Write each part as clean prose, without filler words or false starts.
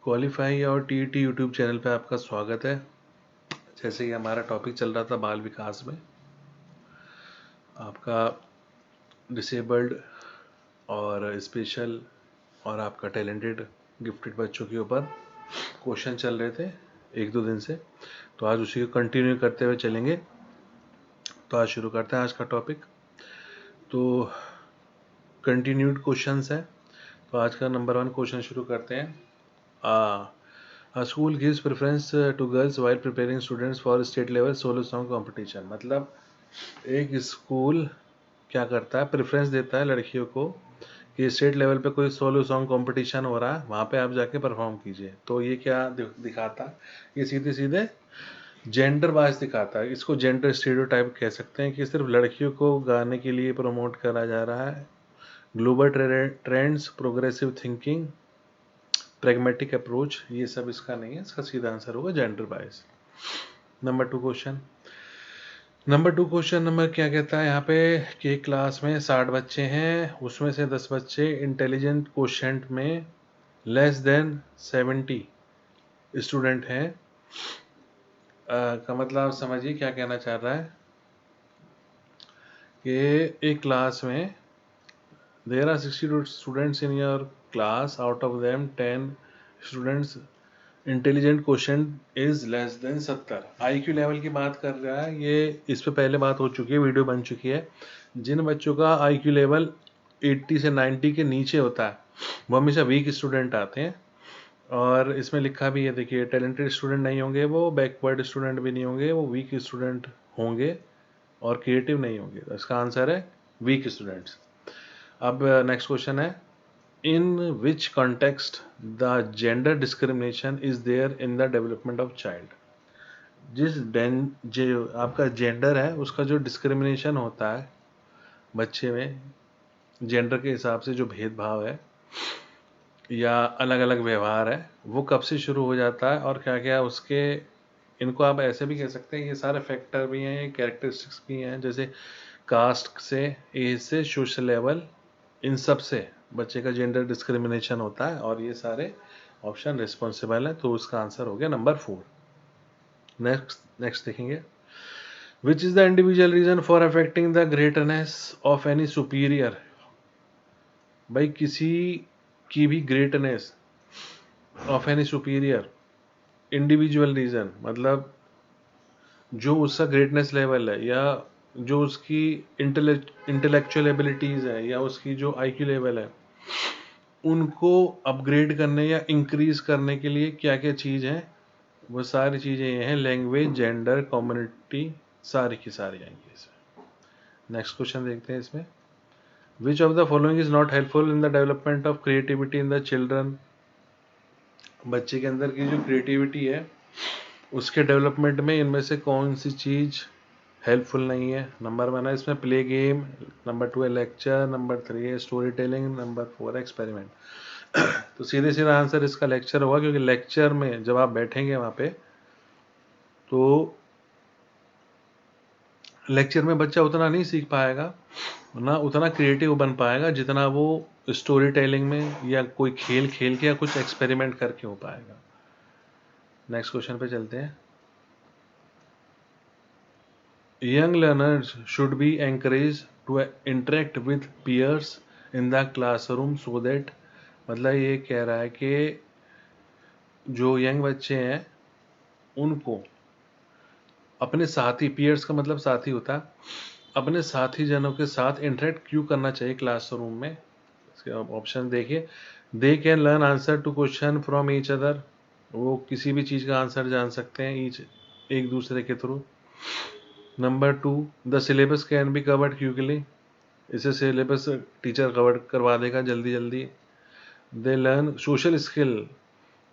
Qualify और TET YouTube channel पे आपका स्वागत है। जैसे कि हमारा टॉपिक चल रहा था बाल विकास में, आपका डिसेबल्ड और स्पेशल और आपका टैलेंटेड गिफ्टेड बच्चों के ऊपर क्वेश्चन चल रहे थे 1-2 दिन से, तो आज उसी को कंटिन्यू करते हुए चलेंगे। तो आज शुरू करते हैं आज का टॉपिक। तो कंटिन्यूड क्वेश्चंस है, तो आज का नंबर 1 क्वेश्चन शुरू करते हैं। A school gives preference to girls while preparing students for state level solo song competition। मतलब एक स्कूल क्या करता है, प्रेफरेंस देता है लड़कियों को कि स्टेट लेवल पे कोई सोलो सॉन्ग कंपटीशन हो रहा है, वहाँ पे आप जाके परफॉर्म कीजिए। तो ये क्या दिखाता है, ये सीधे सीधे जेंडर वाइज दिखाता है। इसको जेंडर स्टीरियोटाइप कह सकते हैं कि सिर्फ लड़कियों को गाने के लिए प्रमोट करा जा रहा है। Global trends, progressive thinking, pragmatic approach, ये सब इसका नहीं है। इसका सीधा आंसर होगा gender bias. Number 2 question number क्या कहता है यहाँ पे कि एक क्लास में 60 बच्चे हैं, उसमें से 10 बच्चे इंटेलिजेंट कोशेंट में लेस देन 70 स्टूडेंट हैं। का मतलब आप समझिए क्या कहना चाह रहा है कि एक क्लास में there are 62 students in your class, out of them 10 students intelligent question is less than 70। IQ level की बात कर रहा है ये, इस पे पहले बात हो चुकी है, वीडियो बन चुकी है। जिन बच्चों का IQ लेवल 80 से 90 के नीचे होता है वो हमेशा वीक स्टूडेंट आते हैं। और इसमें लिखा भी है, देखिए, टैलेंटेड स्टूडेंट नहीं होंगे, वो बैकवर्ड स्टूडेंट भी नहीं होंगे, वो वीक स्टूडेंट होंगे और क्रिएटिव नहीं होंगे। तो इसका आंसर है वीक स्टूडेंट्स। अब नेक्स्ट क्वेश्चन है, in which context the gender discrimination is there in the development of child। जो आपका जेंडर है उसका जो डिस्क्रिमिनेशन होता है बच्चे में, जेंडर के हिसाब से जो भेदभाव है या अलग अलग व्यवहार है, वो कब से शुरू हो जाता है और क्या क्या उसके, इनको आप ऐसे भी कह सकते हैं, ये सारे फैक्टर भी हैं, ये कैरेक्टरिस्टिक्स भी हैं, जैसे कास्ट से, एज से, सोशल लेवल, इन सब से बच्चे का जेंडर डिस्क्रिमिनेशन होता है। और ये सारे ऑप्शन रिस्पॉन्सिबल है, तो उसका आंसर हो गया नंबर 4। नेक्स्ट देखेंगे, which is the individual reason for affecting the greatness of any superior. भाई किसी की भी greatness of any superior, individual reason मतलब जो उसका ग्रेटनेस लेवल है या जो उसकी इंटेलेक्चुअल एबिलिटीज है या उसकी जो IQ लेवल है, उनको अपग्रेड करने या इंक्रीज करने के लिए क्या क्या चीज़ है, वो सारी चीज़ें ये हैं, लैंग्वेज, जेंडर, कम्युनिटी, सारी की सारी आएंगी इसमें। नेक्स्ट क्वेश्चन देखते हैं इसमें, which of the following is not helpful in the development of creativity in the children. बच्चे के अंदर की जो क्रिएटिविटी है उसके डेवलपमेंट में इनमें से कौन सी चीज़ हेल्पफुल नहीं है। नंबर 1 है इसमें प्ले गेम, नंबर 2 है लेक्चर, नंबर 3 है स्टोरी टेलिंग, नंबर 4 है एक्सपेरिमेंट। तो सीधे सीधा आंसर इसका लेक्चर होगा, क्योंकि लेक्चर में जब आप बैठेंगे वहाँ पे, तो लेक्चर में बच्चा उतना नहीं सीख पाएगा, ना उतना क्रिएटिव बन पाएगा जितना वो स्टोरी टेलिंग में या कोई खेल खेल के या कुछ एक्सपेरिमेंट करके हो पाएगा। नेक्स्ट क्वेश्चन पे चलते हैं, young learners should be encouraged to interact with peers in the classroom so that, मतलब ये कह रहा है कि जो यंग बच्चे हैं उनको अपने साथी, पीयर्स का मतलब साथी होता है, अपने साथी जनों के साथ इंटरेक्ट क्यों करना चाहिए क्लासरूम में। इसके ऑप्शन देखिए, they can learn answer to question from each other, वो किसी भी चीज़ का आंसर जान सकते हैं एक दूसरे के through. Number 2, the syllabus can be covered quickly, इसे सिलेबस टीचर कवर करवा देगा जल्दी जल्दी। They learn social skill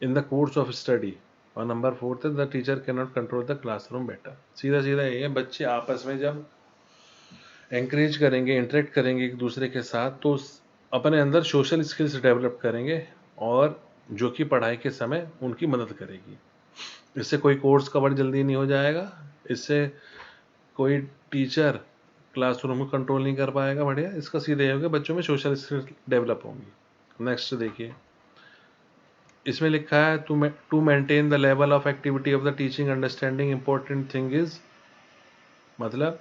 in the course of study. और नंबर 4 है, the teacher can not control the classroom better. सीधा सीधा ये है, बच्चे आपस में जब एंकरेज करेंगे, इंटरेक्ट करेंगे एक दूसरे के साथ, तो अपने अंदर सोशल स्किल्स डेवलप करेंगे और जो कि पढ़ाई के समय उनकी मदद करेगी। इससे कोई कोर्स कवर जल्दी नहीं हो जाएगा, इससे कोई टीचर क्लासरूम को कंट्रोल नहीं कर पाएगा बढ़िया। इसका सीधे होगा, बच्चों में सोशल स्किल्स डेवलप होंगी। नेक्स्ट देखिए, इसमें लिखा है to maintain the level of activity of the teaching understanding important thing is, मतलब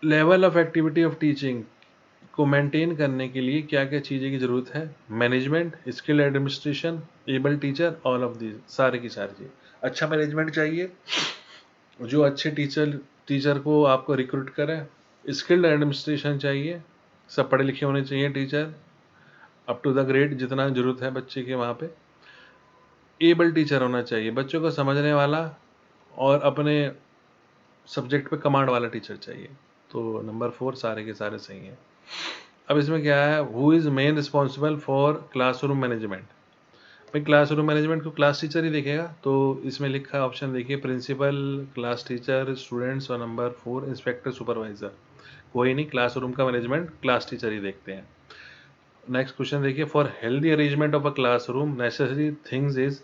level of activity of teaching को मेंटेन करने के लिए क्या क्या चीज़ें की ज़रूरत है? Management, skill administration, able teacher, all of these, सारे की सारी चीज़। अच्छा मैनेजमेंट चाहिए जो अच्छे टीचर को आपको रिक्रूट करे। स्किल्ड एडमिनिस्ट्रेशन चाहिए, सब पढ़े लिखे होने चाहिए teacher, up to the grade जितना ज़रूरत है बच्चे के वहाँ पे। एबल टीचर होना चाहिए, बच्चों को समझने वाला और अपने सब्जेक्ट पे कमांड वाला टीचर चाहिए। तो नंबर 4 सारे के सारे सही हैं। अब इसमें क्या है, who is main responsible for classroom management? भाई क्लासरूम मैनेजमेंट को क्लास टीचर ही देखेगा, तो इसमें लिखा है ऑप्शन देखिए, प्रिंसिपल, क्लास टीचर, स्टूडेंट्स, और नंबर 4 इंस्पेक्टर सुपरवाइजर। कोई नहीं, क्लासरूम का मैनेजमेंट क्लास टीचर ही देखते हैं। नेक्स्ट क्वेश्चन देखिए, for healthy arrangement of a classroom necessary things is,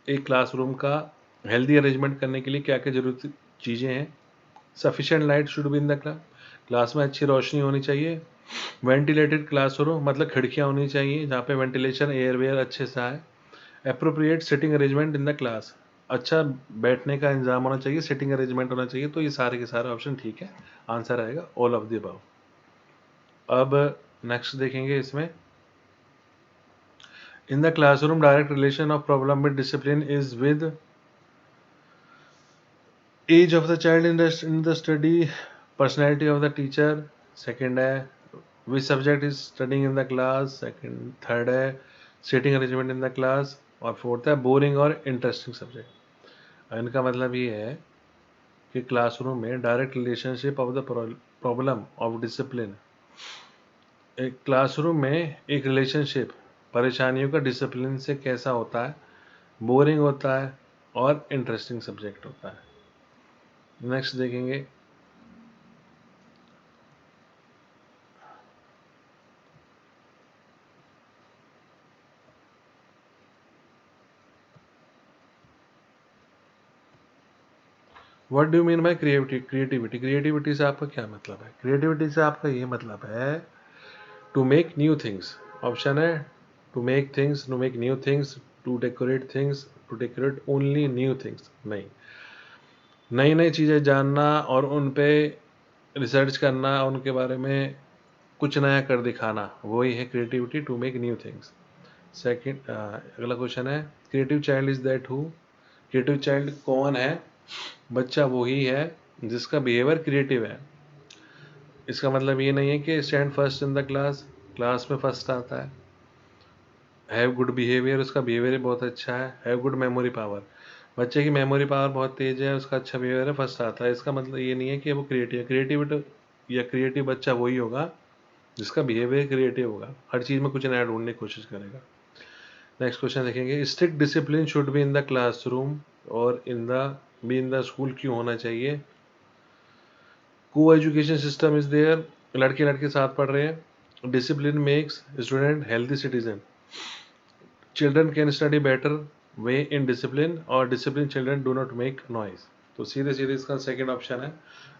एक क्लासरूम का हेल्दी अरेंजमेंट करने के लिए क्या क्या जरूरत चीज़ें हैं? Sufficient light should be in the class में अच्छी रोशनी होनी चाहिए। वेंटिलेटेड क्लासरूम मतलब खिड़कियाँ होनी चाहिए जहाँ पे वेंटिलेशन एयरवेयर अच्छे से आए। Appropriate sitting arrangement in the class, अच्छा बैठने का इंतजाम होना चाहिए, सिटिंग अरेंजमेंट होना चाहिए। तो ये सारे के सारे ऑप्शन ठीक है, आंसर आएगा ऑल ऑफ द अबव। अब नेक्स्ट देखेंगे इसमें, in the classroom direct relation of problem with discipline is with age of the child in the study, personality of the teacher, second है which subject is studying in the class, second, third है sitting arrangement in the class, और fourth है boring और interesting subject. इनका मतलब ये है कि क्लासरूम में direct relationship of the problem of discipline, एक क्लासरूम में एक रिलेशनशिप परेशानियों का डिसिप्लिन से कैसा होता है, बोरिंग होता है और इंटरेस्टिंग सब्जेक्ट होता है। नेक्स्ट देखेंगे, what do mean by creativity? Creativity से आपका क्या मतलब है? क्रिएटिविटी से आपका ये मतलब है to make new things. Option है to make things, to make new things, to decorate things, to decorate only new things. नहीं, नई नई चीज़ें जानना और उन पे रिसर्च करना, उनके बारे में कुछ नया कर दिखाना, वही है creativity, to make new things. Second, अगला क्वेश्चन है, creative child is that who? Creative child कौन है? बच्चा वही है जिसका बिहेवियर क्रिएटिव है। इसका मतलब ये नहीं है कि stand first in the class में फर्स्ट आता है। हैव गुड बिहेवियर, उसका बिहेवियर बहुत अच्छा है। हैव गुड मेमोरी पावर, बच्चे की मेमोरी पावर बहुत तेज है, उसका अच्छा बिहेवियर है, फर्स्ट आता है। इसका मतलब ये नहीं है कि वो क्रिएटिव है। क्रिएटिविटी या क्रिएटिव बच्चा वही होगा जिसका बिहेवियर क्रिएटिव होगा, हर चीज़ में कुछ नया ढूंढने की कोशिश करेगा। नेक्स्ट क्वेश्चन देखेंगे, strict discipline should be in the classroom और इन द स्कूल क्यों होना चाहिए? को एजुकेशन सिस्टम इज देयर, लड़के लड़के साथ पढ़ रहे हैं। Discipline makes student healthy citizen, children can study better way in discipline, और discipline children do not make noise. तो सीधे सीधे इसका सेकेंड ऑप्शन है,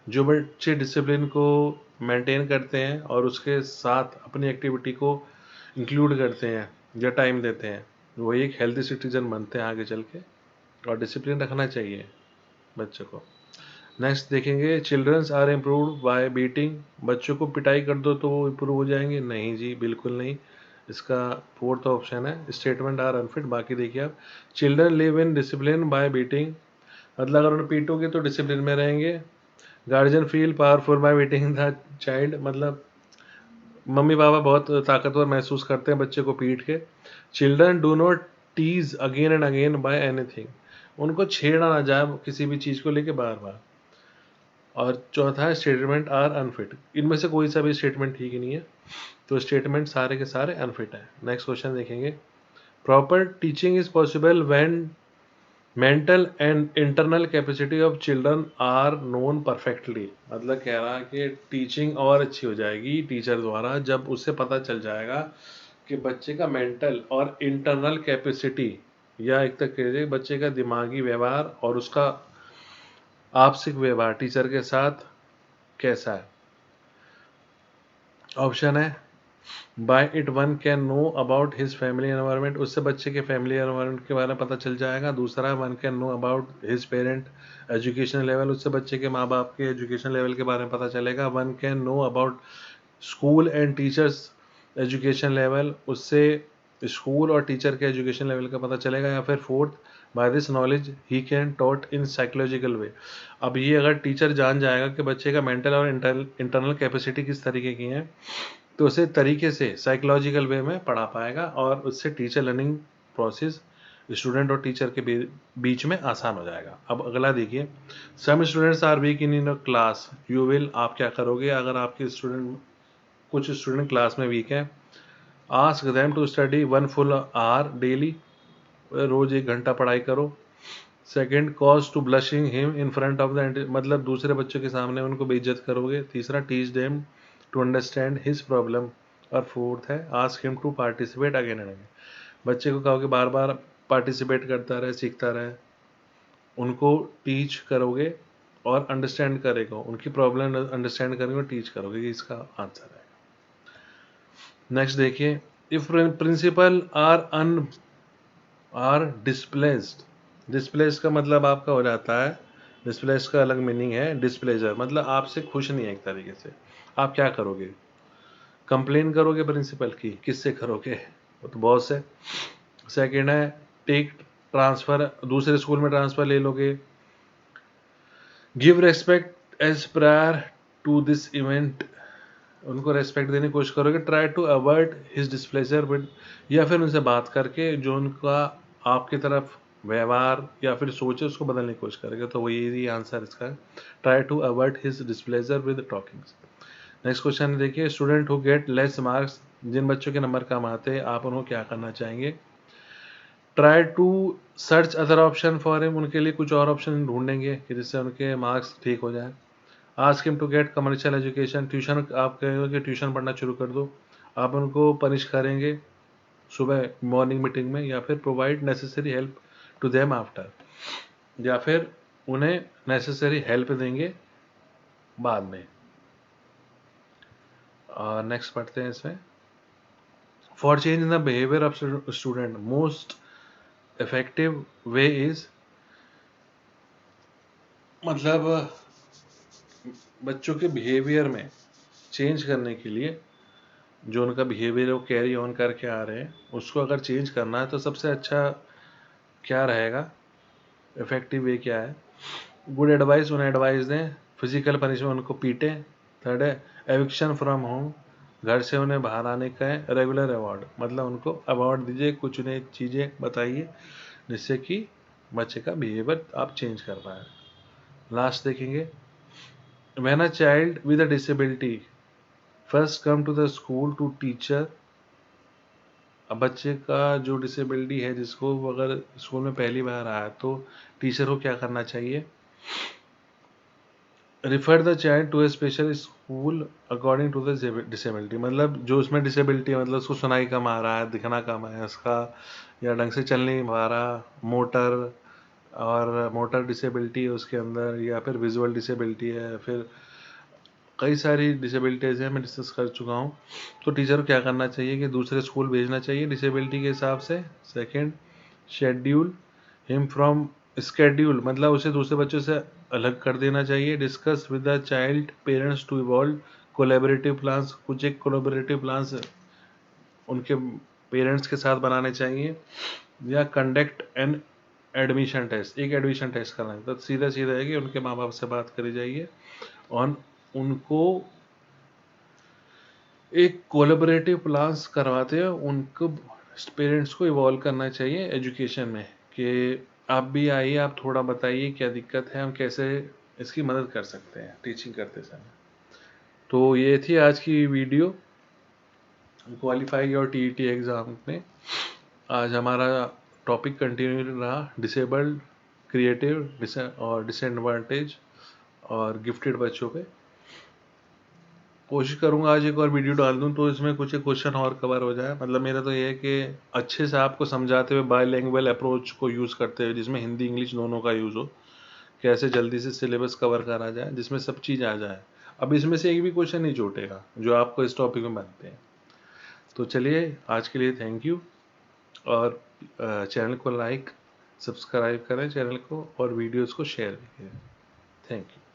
जो बच्चे डिसिप्लिन को मेंटेन करते हैं और उसके साथ अपनी एक्टिविटी को इंक्लूड करते हैं या टाइम देते हैं, वही एक हेल्थी सिटीजन बनते हैं आगे चल के, और डिसिप्लिन रखना चाहिए बच्चों को। नेक्स्ट देखेंगे, childrens are improved by beating, बच्चों को पिटाई कर दो तो वो इम्प्रूव हो जाएंगे? नहीं जी, बिल्कुल नहीं। इसका फोर्थ ऑप्शन है, स्टेटमेंट आर अनफिट। बाकी देखिए आप, children live in discipline bye beating, मतलब अगर उन्हें पीटोगे तो डिसिप्लिन में रहेंगे। Guardian feel powerful bye beating the child, मतलब मम्मी पापा बहुत ताकतवर महसूस करते हैं बच्चे को पीट के। Children do not tease again and again by anything, उनको छेड़ा ना जाए किसी भी चीज़ को लेके बार बार। और चौथा है, स्टेटमेंट आर अनफिट, इनमें से कोई सा भी स्टेटमेंट ठीक ही नहीं है, तो स्टेटमेंट सारे के सारे अनफिट है। नेक्स्ट क्वेश्चन देखेंगे, proper teaching is possible when mental and internal capacity of children are known perfectly, मतलब कह रहा है कि टीचिंग और अच्छी हो जाएगी टीचर द्वारा जब उसे पता चल जाएगा कि बच्चे का मेंटल और इंटरनल कैपेसिटी, या एक तक कह बच्चे का दिमागी व्यवहार और उसका आपसिक व्यवहार टीचर के साथ कैसा है। ऑप्शन है by it one can know about his family environment, उससे बच्चे के फैमिली एनवायरनमेंट के बारे में पता चल जाएगा। दूसरा, one can know about his parent education level, उससे बच्चे के माँ बाप के एजुकेशन लेवल के बारे में पता चलेगा। One can know about school and teachers education level, उससे स्कूल और टीचर के एजुकेशन लेवल का पता चलेगा। या फिर fourth, by this knowledge he can taught in psychological way, अब ये अगर टीचर जान जाएगा कि बच्चे का मेंटल और इंटरनल कैपेसिटी किस तरीके की है, तो उसे तरीके से साइकोलॉजिकल वे में पढ़ा पाएगा और उससे टीचर लर्निंग प्रोसेस स्टूडेंट और टीचर के बीच में आसान हो जाएगा। अब अगला देखिए, some students are weak in in class you will, आप क्या करोगे अगर आपके कुछ स्टूडेंट क्लास में वीक है? Ask them to study 1 full hour daily, रोज 1 घंटा पढ़ाई करो। Second, cause to blushing him in front of the, मतलब दूसरे बच्चों के सामने उनको बेइज्जत करोगे। तीसरा, teach them to understand his problem. और फोर्थ है, ask him to participate again and again, बच्चे को कहोगे बार बार पार्टिसिपेट करता रहे, सीखता रहे। उनको टीच करोगे और अंडरस्टैंड करेगा, उनकी प्रॉब्लम अंडरस्टैंड करेंगे और टीच करोगे, कि इसका आंसर है। नेक्स्ट देखिए, if principal are displaced, displace का मतलब आपका हो जाता है, डिस्प्लेस का अलग मीनिंग है डिस्प्लेजर, मतलब आपसे खुश नहीं है एक तरीके से। आप क्या करोगे? कंप्लेन करोगे प्रिंसिपल की, किससे करोगे? वो तो बॉस है। सेकेंड है, टेक ट्रांसफर, दूसरे स्कूल में ट्रांसफर ले लोगे। Give respect as prior to this event, उनको रेस्पेक्ट देने की कोशिश करोगे। Try to avoid his displeasure with, या फिर उनसे बात करके जो उनका आपकी तरफ व्यवहार या फिर सोचे उसको बदलने की कोशिश करेगा। तो वही आंसर इसका है, try to avoid his displeasure with talkings. Next question देखिए, student who get less marks, जिन बच्चों के नंबर कम आते हैं आप उनको क्या करना चाहेंगे? Try to search other option for him, उनके लिए कुछ और ऑप्शन ढूंढेंगे कि जिससे उनके मार्क्स ठीक हो जाए। Ask him to get commercial education, tuition आप कहेंगे कि ट्यूशन पढ़ना शुरू कर दो, आप उनको पनिश करेंगे सुबह मॉर्निंग मीटिंग में। या फिर provide necessary help to them after, या फिर उन्हें नेसेसरी हेल्प देंगे बाद में। नेक्स्ट पढ़ते हैं इसमें, for change in the behaviour of student most effective way is, मतलब बच्चों के बिहेवियर में चेंज करने के लिए, जो उनका बिहेवियर वो कैरी ऑन करके आ रहे हैं उसको अगर चेंज करना है तो सबसे अच्छा क्या रहेगा, इफेक्टिव वे क्या है? गुड एडवाइस, उन्हें एडवाइस दें। फिजिकल पनिशमेंट, उनको पीटें। थर्ड है, एविक्शन फ्रॉम होम, घर से उन्हें बाहर आने का है। रेगुलर अवार्ड, मतलब उनको अवार्ड दीजिए, कुछ उन्हें चीज़ें बताइए जिससे कि बच्चे का बिहेवियर आप चेंज कर पाए। लास्ट देखेंगे, when a child with a disability first come to the school to teacher, अब बच्चे का जो डिसेबिलिटी है जिसको वो अगर स्कूल में पहली बार आया तो टीचर को क्या करना चाहिए? Refer the child to a special school according to the disability, मतलब जो उसमें डिसेबिलिटी है, मतलब उसको सुनाई कम आ रहा है, दिखना कम है उसका, या ढंग से चल नहीं पा रहा, मोटर डिसेबिलिटी है उसके अंदर, या फिर विजुअल डिसेबिलिटी है, फिर कई सारी डिसेबिलिटीज़ हैं, मैं डिस्कस कर चुका हूँ। तो टीचर को क्या करना चाहिए कि दूसरे स्कूल भेजना चाहिए डिसेबिलिटी के हिसाब से। Second, schedule him from schedule, मतलब उसे दूसरे बच्चों से अलग कर देना चाहिए। Discuss with the child parents to evolve collaborative plans, कुछ एक कोलेबरेटिव प्लान्स उनके पेरेंट्स के साथ बनाने चाहिए। या कंडक्ट एन एडमिशन टेस्ट, एक एडमिशन टेस्ट करना है, तो सीधा सीधा है कि उनके माँ बाप से बात करी जाइए और उनको एक कोलेबरेटिव प्लान्स करवाते हैं, उनको पेरेंट्स को इवॉल्व करना चाहिए एजुकेशन में, कि आप भी आइए, आप थोड़ा बताइए क्या दिक्कत है, हम कैसे इसकी मदद कर सकते हैं टीचिंग करते समय। तो ये थी आज की वीडियो क्वालिफाई और टीईटी एग्ज़ाम में। आज हमारा टॉपिक कंटिन्यू रहा डिसेबल्ड, क्रिएटिव और डिसएडवांटेज और गिफ्टेड बच्चों पे। कोशिश करूंगा आज एक और वीडियो डाल दूं तो इसमें कुछ क्वेश्चन और कवर हो जाए। मतलब मेरा तो ये है कि अच्छे से आपको समझाते हुए बायलैंग्वेज अप्रोच को यूज़ करते हुए, जिसमें हिंदी इंग्लिश दोनों का यूज़ हो, कैसे जल्दी से सिलेबस कवर करा जाए जिसमें सब चीज़ आ जाए। अब इसमें से एक भी क्वेश्चन नहीं छूटेगा जो आपको इस टॉपिक में बनते हैं। तो चलिए आज के लिए थैंक यू, और चैनल को लाइक सब्सक्राइब करें चैनल को, और वीडियोस को शेयर करें। Thank you.